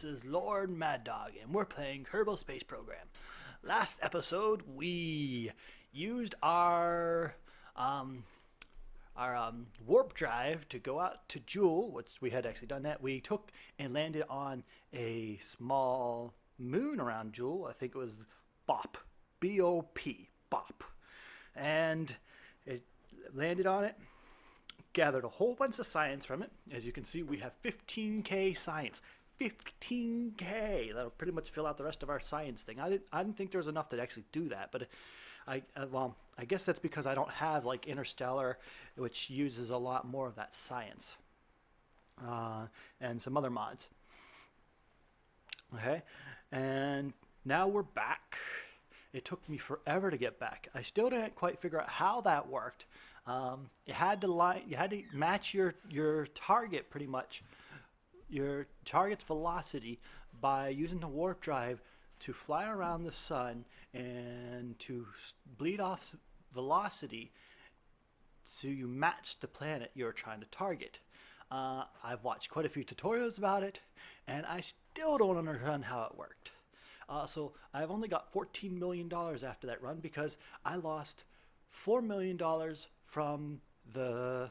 is LordMaddog, and we're playing Kerbal Space Program. Last episode, we used our warp drive to go out to Jewel, which we had actually done that. We took and landed on a small moon around Jewel. I think it was BOP, B-O-P, BOP. And it landed on it, gathered a whole bunch of science from it. As you can see, we have 15K science. 15K! That'll pretty much fill out the rest of our science thing. I didn't think there was enough to actually do that, but I guess that's because I don't have like Interstellar, which uses a lot more of that science, and some other mods. Okay, and now we're back. It took me forever to get back. I still didn't quite figure out how that worked. You had to match your target pretty much, your target's velocity, by using the warp drive to fly around the sun and to bleed off velocity so you match the planet you're trying to target. I've watched quite a few tutorials about it, and I still don't understand how it worked. So I've only got $14 million after that run because I lost $4 million from the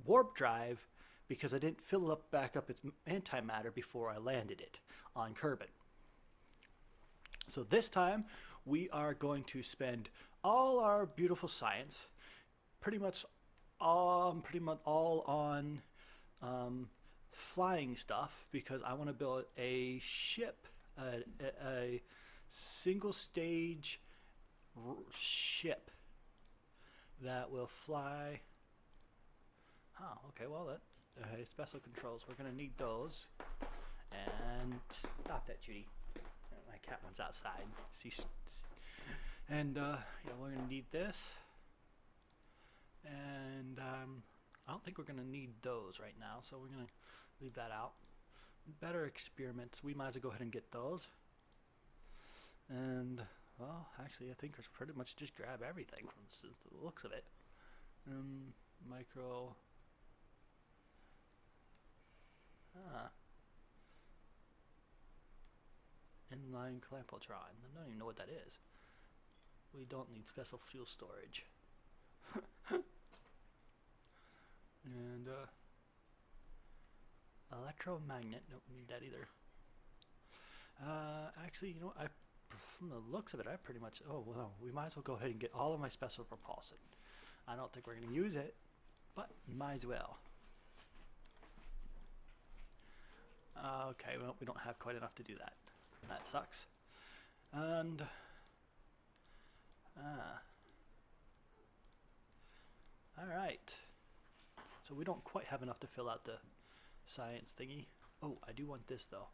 warp drive because I didn't fill back up its antimatter before I landed it on Kerbin. So this time we are going to spend all our beautiful science, pretty much all on flying stuff, because I want to build a ship, a single stage ship that will fly. Oh, okay, well, special controls, we're going to need those. And stop that, Judy. My cat one's outside. And we're going to need this. And I don't think we're going to need those right now, so we're going to leave that out. Better experiments, we might as well go ahead and get those. And, well, actually, I think there's pretty much just grab everything from the looks of it. Micro. Inline clampotron. I don't even know what that is. We don't need special fuel storage. And electromagnet, don't need that either. Actually, you know, from the looks of it, I pretty much, we might as well go ahead and get all of my special propulsion. I don't think we're going to use it, but might as well. Okay, well, we don't have quite enough to do that. That sucks. And alright. So we don't quite have enough to fill out the science thingy. Oh, I do want this though.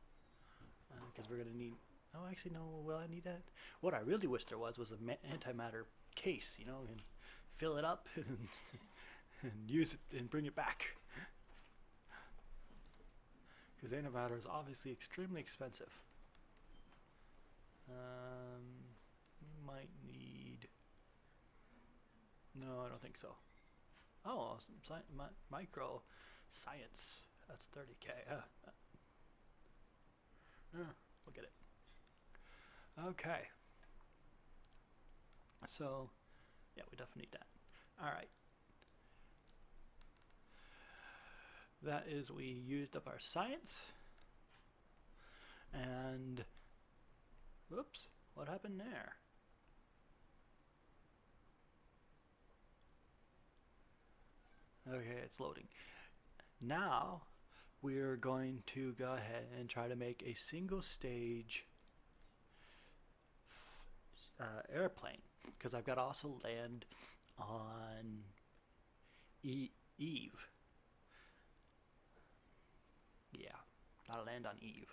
Because we're going to need... Oh, actually, no, will I need that? What I really wish there was an antimatter case, you know, and fill it up and use it and bring it back. Because antimatter is obviously extremely expensive. We might need... No, I don't think so. Oh, micro science. That's 30K. We'll get it. Okay. So, yeah, we definitely need that. Alright. That is, we used up our science. And, whoops, what happened there? Okay, it's loading. Now, we're going to go ahead and try to make a single stage airplane, because I've got to also land on Eve. Yeah, gotta land on Eve.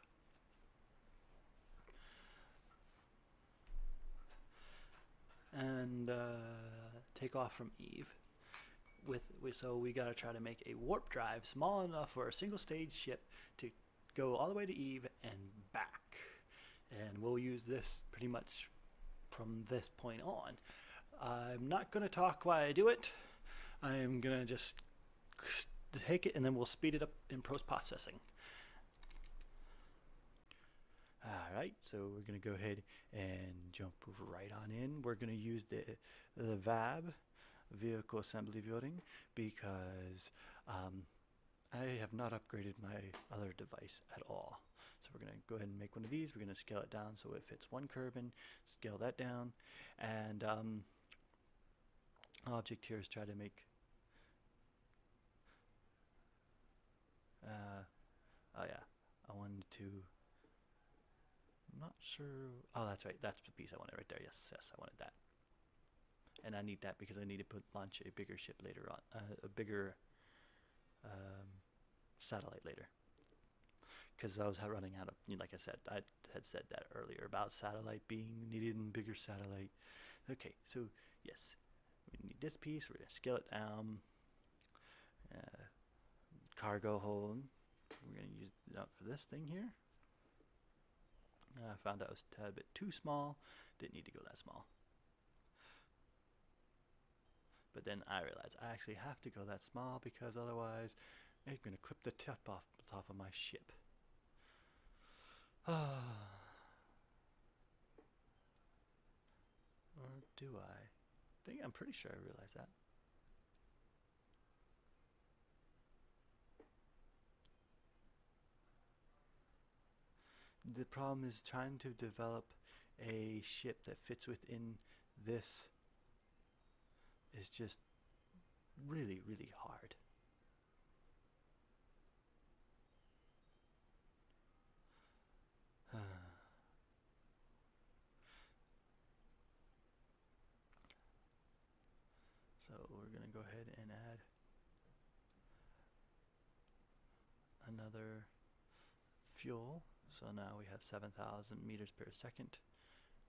And take off from Eve. So we gotta try to make a warp drive small enough for a single stage ship to go all the way to Eve and back. And we'll use this pretty much from this point on. I'm not gonna talk while I do it. I'm gonna just take it and then we'll speed it up in post-processing. Alright, so we're going to go ahead and jump right on in. We're going to use the VAB, Vehicle Assembly Building, because I have not upgraded my other device at all. So we're going to go ahead and make one of these. We're going to scale it down so it fits one Kerbin, scale that down, and object here is try to make oh yeah, I wanted to, I'm not sure, oh that's right, that's the piece I wanted right there. Yes, I wanted that, and I need that because I need to launch a bigger ship later on, a bigger satellite later, because I was running out of, like I said, I had said that earlier about satellite being needed in bigger satellite. Okay, so yes, we need this piece. We're going to scale it down. Cargo hold. We're going to use it up for this thing here. I found out it was a tad bit too small. Didn't need to go that small. But then I realized I actually have to go that small because otherwise it's going to clip the tip off the top of my ship. Or do I? I'm pretty sure I realized that. The problem is trying to develop a ship that fits within this is just really, really hard. So we're going to go ahead and add another fuel. So now we have 7,000 meters per second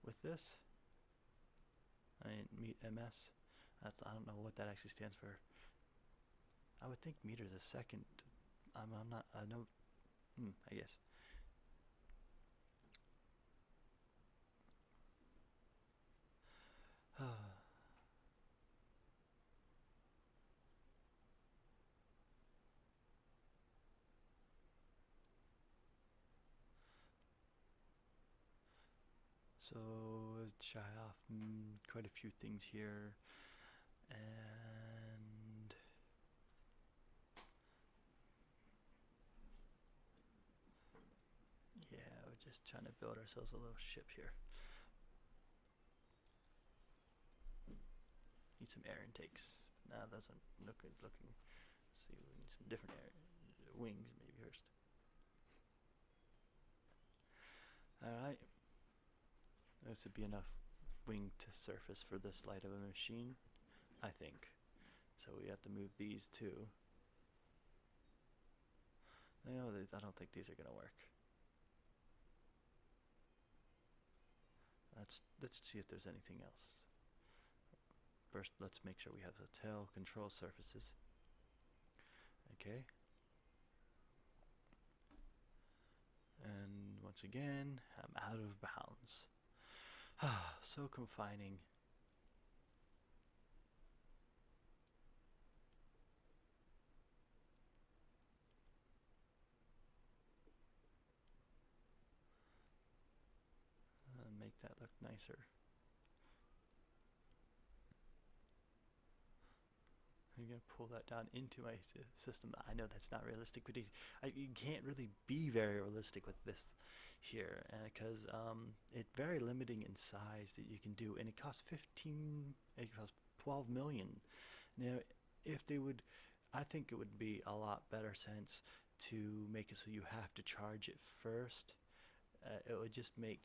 with this. Meet MS. I don't know what that actually stands for. I would think meters a second. I'm not. I know. I guess. So shy off quite a few things here, and yeah, we're just trying to build ourselves a little ship here. Need some air intakes. Nah, that doesn't look good looking. Let's see, we need some different air wings maybe first. Alright. This would be enough wing to surface for this light of a machine, I think. So we have to move these two. No, I don't think these are going to work. Let's see if there's anything else. First, let's make sure we have the tail control surfaces. Okay. And once again, I'm out of bounds. So confining. Make that look nicer. I'm going to pull that down into my system. I know that's not realistic, but you can't really be very realistic with this here, because it's very limiting in size that you can do, and it costs 12 million. Now, if they would, I think it would be a lot better sense to make it so you have to charge it first. It would just make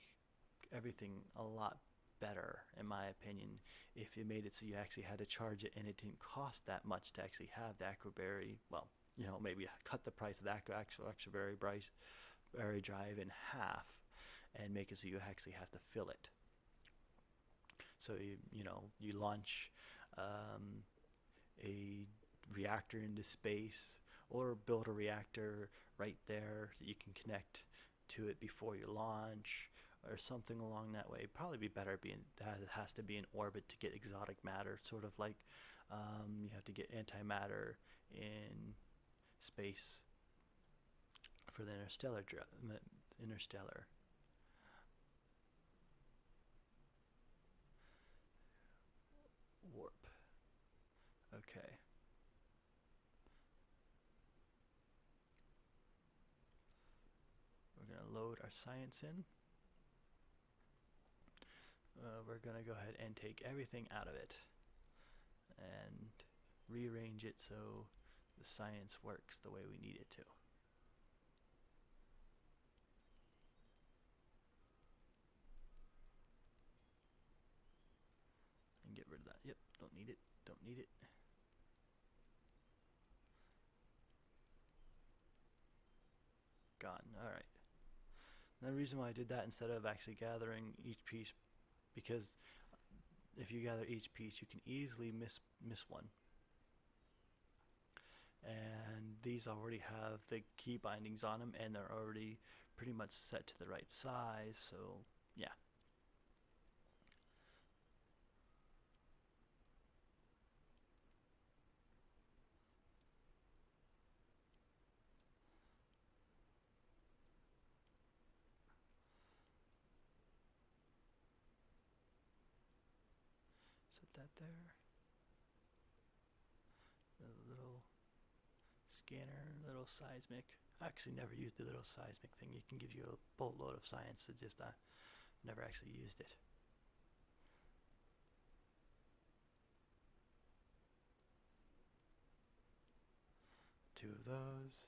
everything a lot better, in my opinion, if you made it so you actually had to charge it and it didn't cost that much to actually have the Acroberry. Well, maybe cut the price of the actual Acroberry drive in half and make it so you actually have to fill it. So you launch a reactor into space, or build a reactor right there that you can connect to it before you launch, or something along that way. It'd probably be better that it has to be in orbit to get exotic matter, sort of like you have to get antimatter in space for the interstellar. Warp. Okay. We're going to load our science in. We're going to go ahead and take everything out of it and rearrange it so the science works the way we need it to. And get rid of that. Yep, don't need it. Don't need it. Gone. Alright. The reason why I did that instead of actually gathering each piece, because if you gather each piece you can easily miss one. And these already have the key bindings on them and they're already pretty much set to the right size, so yeah. Set that there. The little scanner, little seismic. I actually never used the little seismic thing. It can give you a boatload of science. It just never actually used it. Two of those.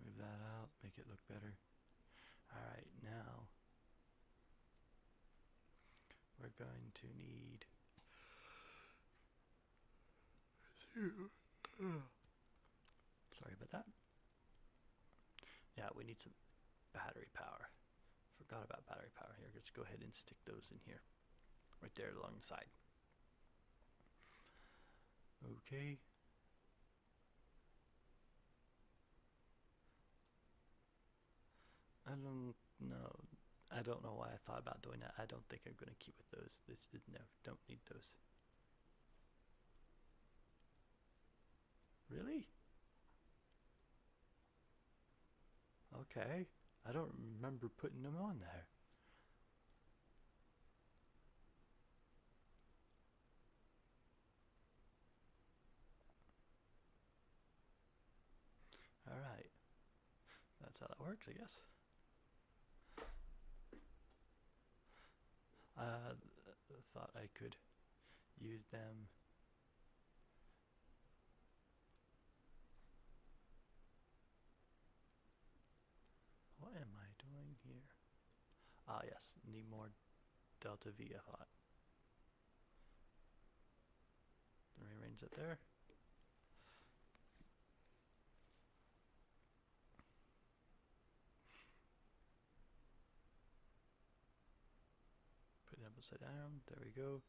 Move that out, make it look better. Alright, now we're going to need sorry about that. Yeah, we need some battery power. Forgot about battery power here. Let's go ahead and stick those in here. Right there along the side. Okay. I don't know. I don't know why I thought about doing that. I don't think I'm going to keep with those. No, don't need those. Really? Okay. I don't remember putting them on there. Alright. That's how that works, I guess. Thought I could use them. What am I doing here? Ah, yes, need more delta V, I thought. Rearrange that there. Put it upside down. There we go.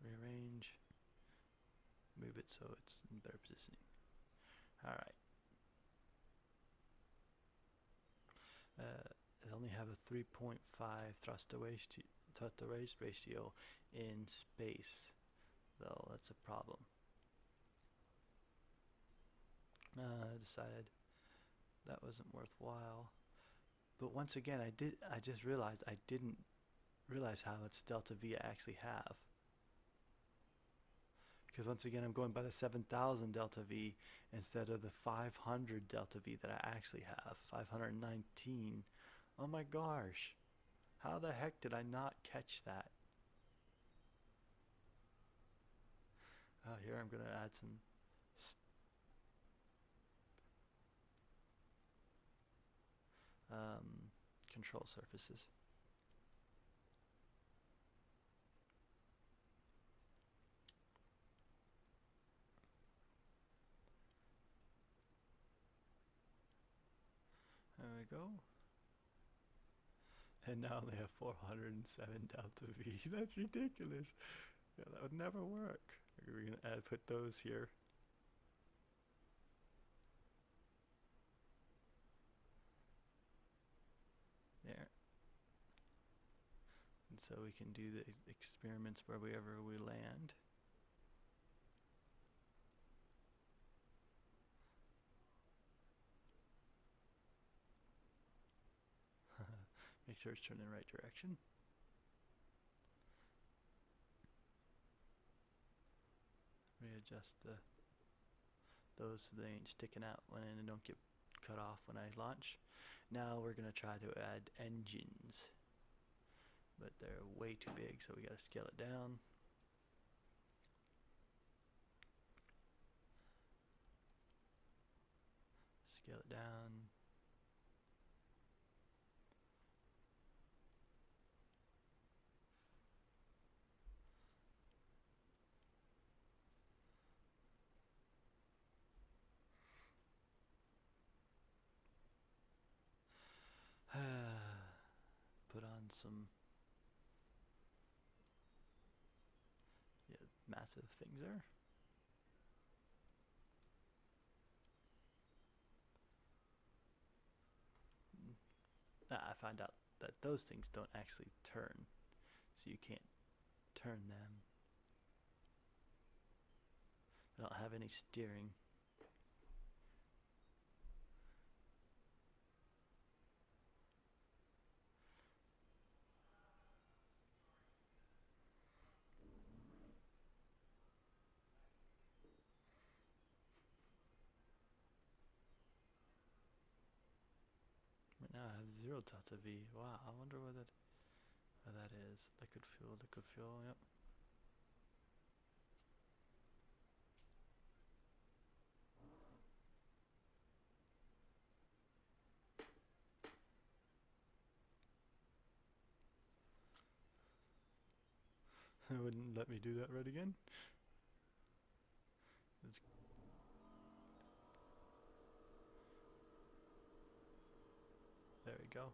Rearrange. Move it so it's in better positioning. Alright. I only have a 3.5 thrust to waist ratio in space, though. That's a problem. I decided that wasn't worthwhile. But once again, I just realized I didn't realize how much delta V I actually have. Because once again, I'm going by the 7,000 delta V instead of the 500 delta V that I actually have. 519. Oh my gosh. How the heck did I not catch that? Here I'm going to add some control surfaces. There we go. And now they have 407 delta V. That's ridiculous. Yeah, that would never work. We're going to put those here. There. And so we can do the experiments wherever we land. make sure it's turning in the right direction. Readjust those so they ain't sticking out when they don't get cut off when I launch. Now we're going to try to add engines, but they're way too big, so we got to scale it down. Scale it down. Put on some massive things there. I found out that those things don't actually turn, so you can't turn them. They don't have any steering. Right now I have 0 delta V. Wow, I wonder what that is. Liquid fuel, yep. It wouldn't let me do that right again. There we go.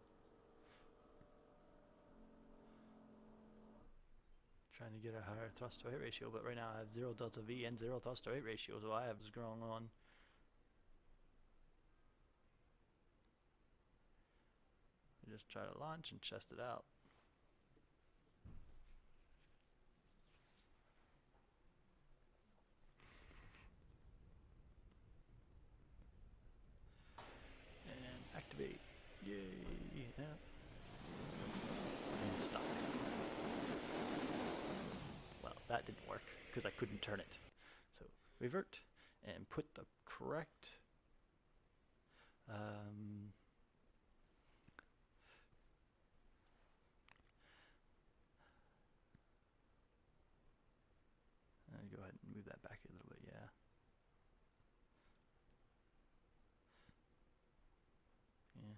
Trying to get a higher thrust to weight ratio, but right now I have 0 delta V and 0 thrust to weight ratio, so I have is going on. I just try to launch and test it out. And activate. Yay! Yeah. And stop. Well, that didn't work because I couldn't turn it. So revert and put the correct go ahead and move that back a little bit, yeah. Yeah.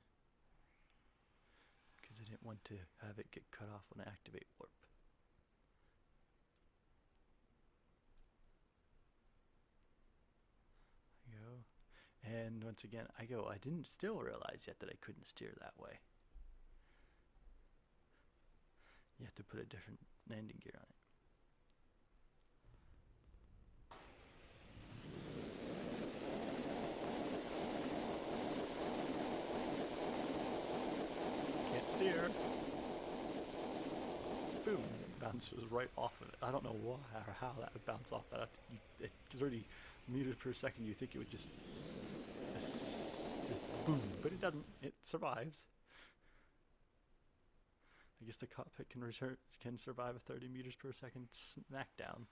Because I didn't want to have it get cut off when I activate warp. There you go. And once again, I didn't still realize yet that I couldn't steer that way. You have to put a different landing gear on it. Steer. Boom. Bounces right off of it. I don't know why or how that would bounce off that. At 30 meters per second, you think it would just boom, but it doesn't. It survives. I guess the cockpit can survive a 30 meters per second smackdown.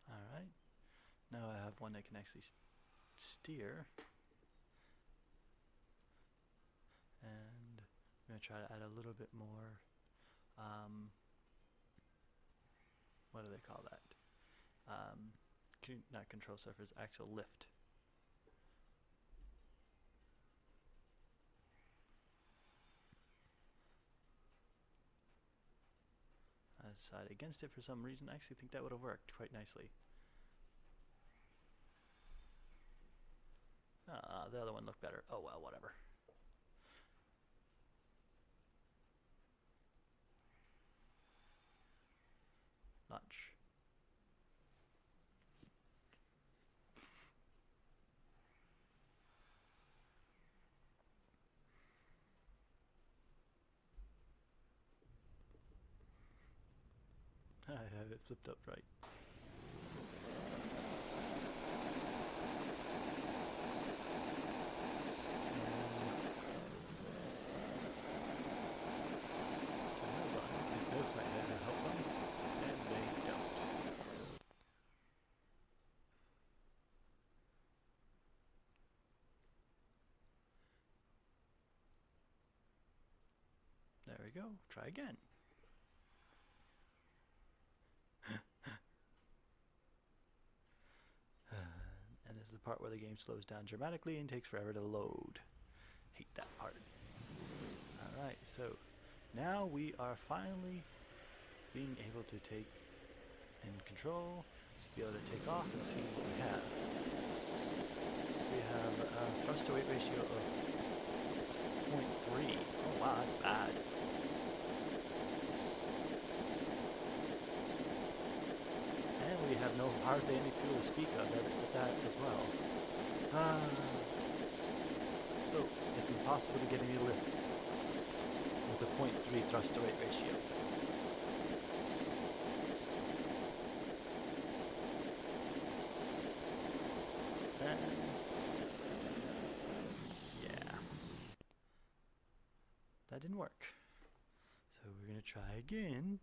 Alright, now I have one that can actually steer, and I'm going to try to add a little bit more, what do they call that? Not control surface, actual lift. I decided against it for some reason. I actually think that would have worked quite nicely. The other one looked better. Oh well, whatever. Launch. I have it flipped up right. There we go. Try again. And this is the part where the game slows down dramatically and takes forever to load. Hate that part. Alright, so now we are finally being able to take in control, just be able to take off and see what we have. We have a thrust to weight ratio of 0.3. Oh wow, that's bad. And we have hardly any fuel to speak of with that as well. So it's impossible to get any lift with a 0.3 thrust to weight ratio. And yeah, that didn't work. So we're going to try again.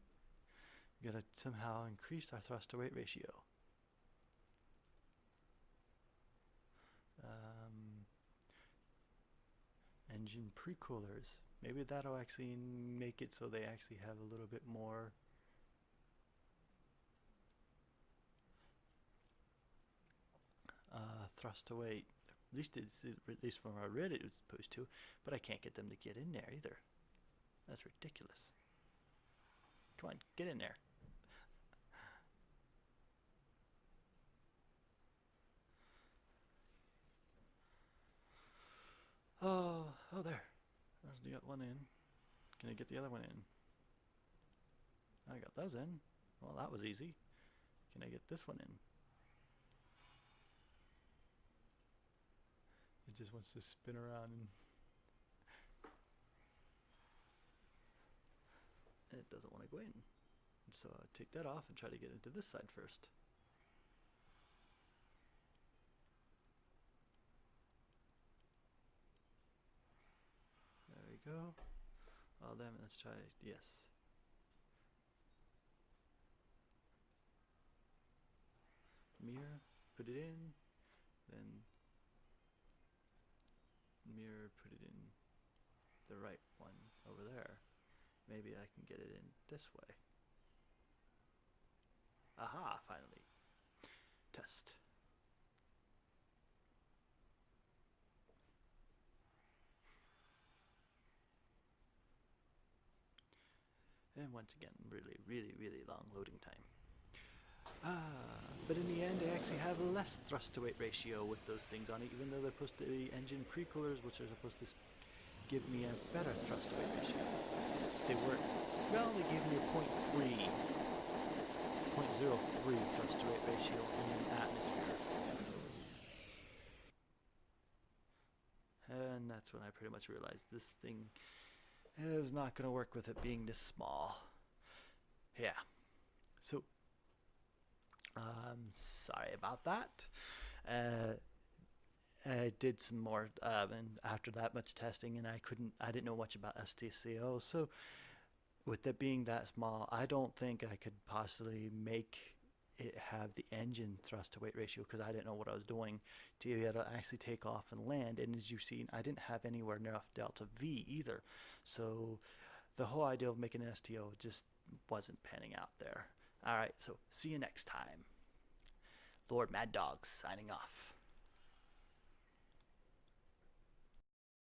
We're going to somehow increase our thrust to weight ratio. Engine pre-coolers. Maybe that'll actually make it so they actually have a little bit more thrust to weight. At least from our Reddit it was supposed to, but I can't get them to get in there either. That's ridiculous. Come on, get in there. Oh, there. There's got one in. Can I get the other one in? I got those in. Well, that was easy. Can I get this one in? It just wants to spin around and it doesn't want to go in. So I'll take that off and try to get into this side first. There we go. Oh damn it, let's try it. Yes. Mirror, put it in, then mirror, put it in the right one over there. Maybe I can get it in this way. Aha, finally. Test. And once again, really long loading time. But in the end, I actually have less thrust to weight ratio with those things on it, even though they're supposed to be engine pre-coolers, which are supposed to give me a better thrust to weight ratio. They work. Well, they gave me a 0.03 thrust to weight ratio in atmosphere. And that's when I pretty much realized this thing is not going to work with it being this small. Yeah. So, sorry about that. I did some more, and after that much testing, and I didn't know much about STCO, so with it being that small, I don't think I could possibly make it have the engine thrust to weight ratio, because I didn't know what I was doing to be able to actually take off and land. And as you've seen, I didn't have anywhere near enough delta V either, so the whole idea of making an STO just wasn't panning out there. Alright, so see you next time. LordMaddog signing off.